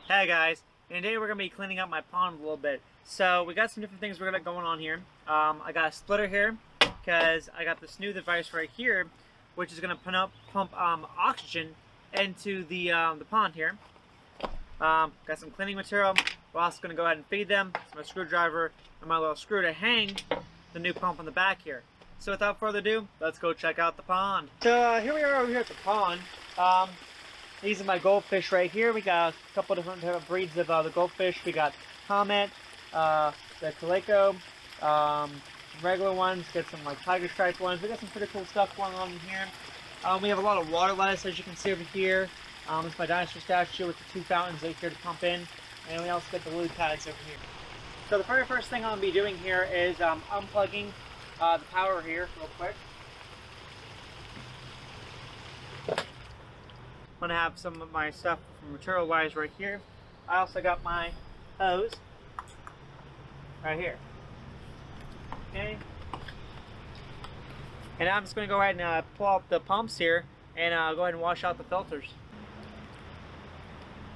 Hey guys, and today we're going to be cleaning up my pond a little bit. So we got some different things we're going on here. I got a splitter here because I got this new device right here, which is going to pump oxygen into the pond here. Got some cleaning material. We're also going to go ahead and feed them. It's my screwdriver and my little screw to hang the new pump on the back here. So without further ado, let's go check out the pond. So here we are over here at the pond. These are my goldfish right here. We got a couple different breeds of the goldfish. We got Comet, the Calico, regular ones. Got some like tiger striped ones. We got some pretty cool stuff going on in here. We have a lot of water lettuce, as you can see over here. It's my dinosaur statue with the two fountains right here to pump in. And we also got the lily pads over here. So the very first thing I'm going to be doing here is unplugging the power here real quick. I'm going to have some of my stuff material-wise right here. I also got my hose right here. Okay. And I'm just going to go ahead and pull out the pumps here and go ahead and wash out the filters.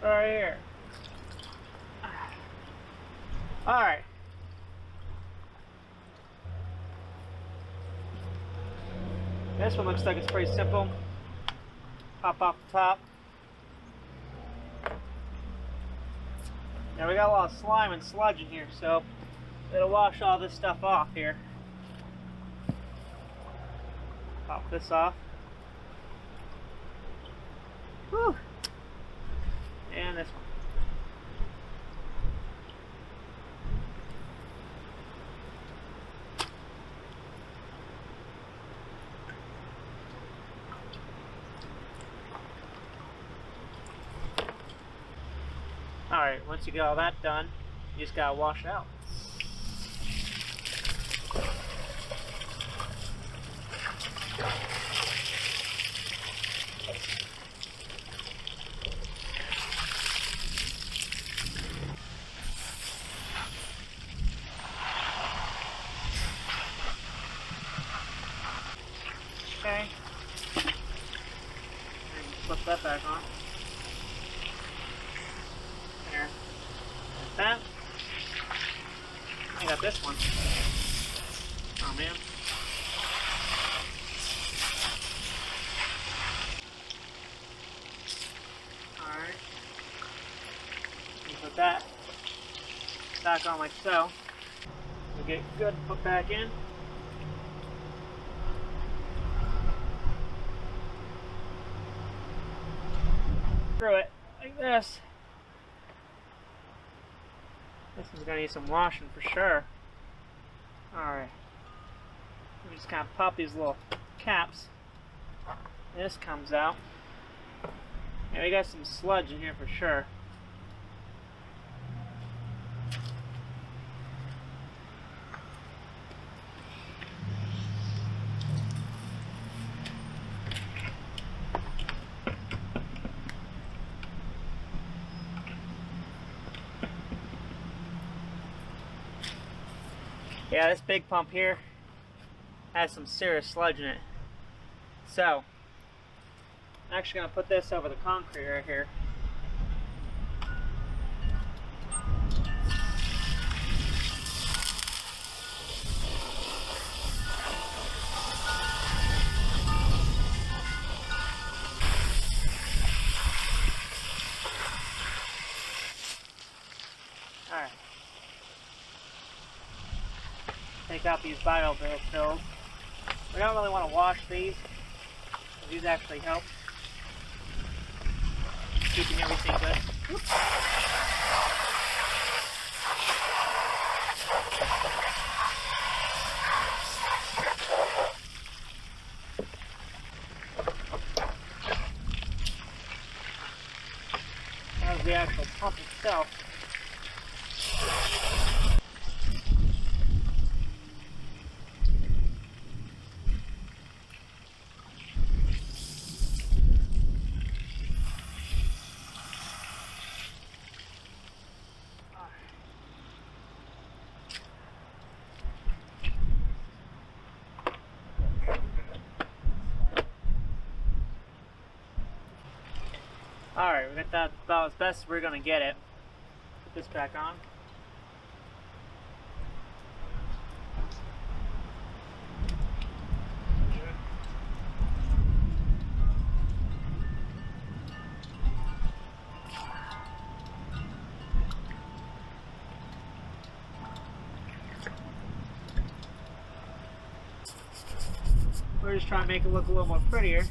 Right here. Alright. This one looks like it's pretty simple. Pop off the top. Now we got a lot of slime and sludge in here, so it'll wash all this stuff off here. Pop this off. Whew. And this one. Alright, once you get all that done, you just gotta wash it out. Okay. And flip that back on. There. Like that. I got this one. Oh man. Alright. Put that back on like so. We'll get good put back in. Screw it like this. This one's gonna need some washing for sure. Alright. We just kind of pop these little caps. This comes out. Yeah, we got some sludge in here for sure. Yeah, this big pump here has some serious sludge in it. So, I'm actually going to put this over the concrete right here. Alright. Take out these bio pills. We don't really want to wash these. These actually help keeping everything good. Oops. That was the actual pump itself. Alright, we got that about as best as we're gonna get it. Put this back on. We're just trying to make it look a little more prettier.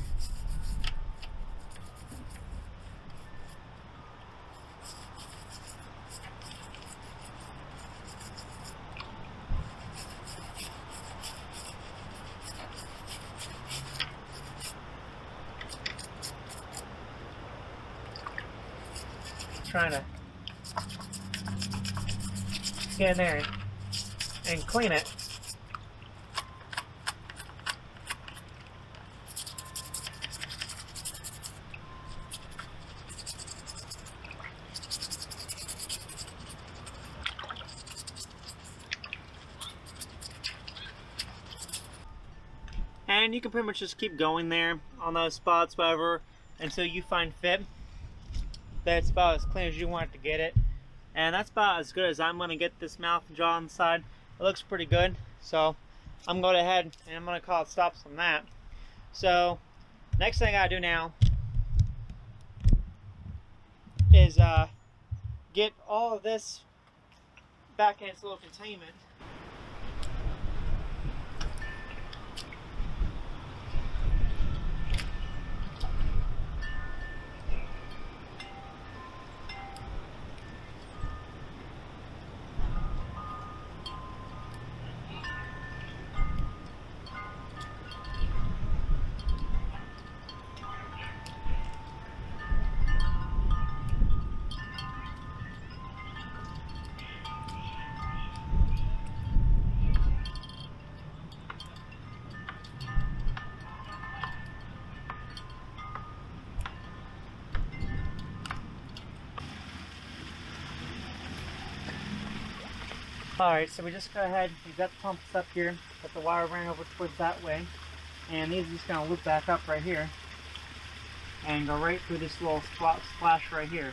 Trying to get in there and clean it. And you can pretty much just keep going there on those spots, whatever, until you find fit. That's about as clean as you want it to get it. And that's about as good as I'm going to get this mouth and jaw on the side. It looks pretty good. So I'm going to go ahead and I'm going to call it stops on that. So next thing I got to do now is get all of this back in its little containment. Alright, so we just go ahead, we've got the pumps up here, got the wire ran over towards that way, and these are just going to loop back up right here, and go right through this little splash right here.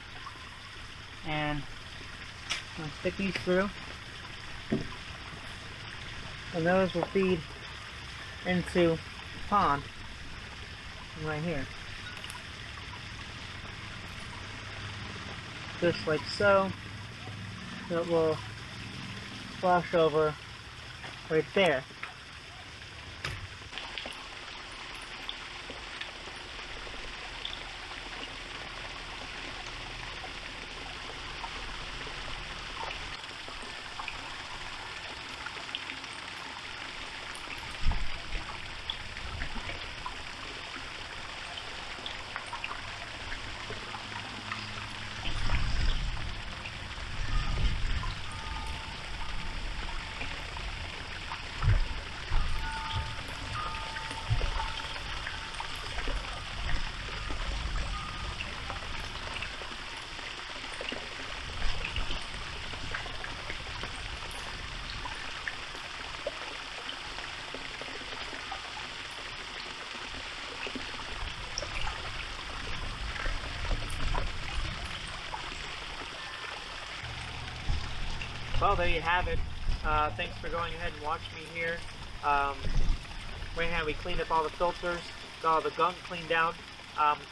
And I'm going to stick these through, and those will feed into the pond right here. Just like so. It will splash over right there. Well, there you have it. Thanks for going ahead and watching me here. Right now we cleaned up all the filters, got all the gunk cleaned out,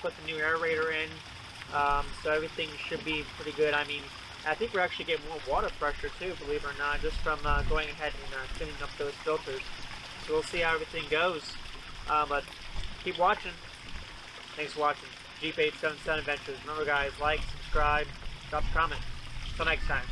put the new aerator in, so everything should be pretty good. I mean, I think we're actually getting more water pressure too, believe it or not, just from going ahead and cleaning up those filters. So we'll see how everything goes. But keep watching. Thanks for watching. Jeep 877 Adventures. Remember guys, like, subscribe, drop a comment. Until next time.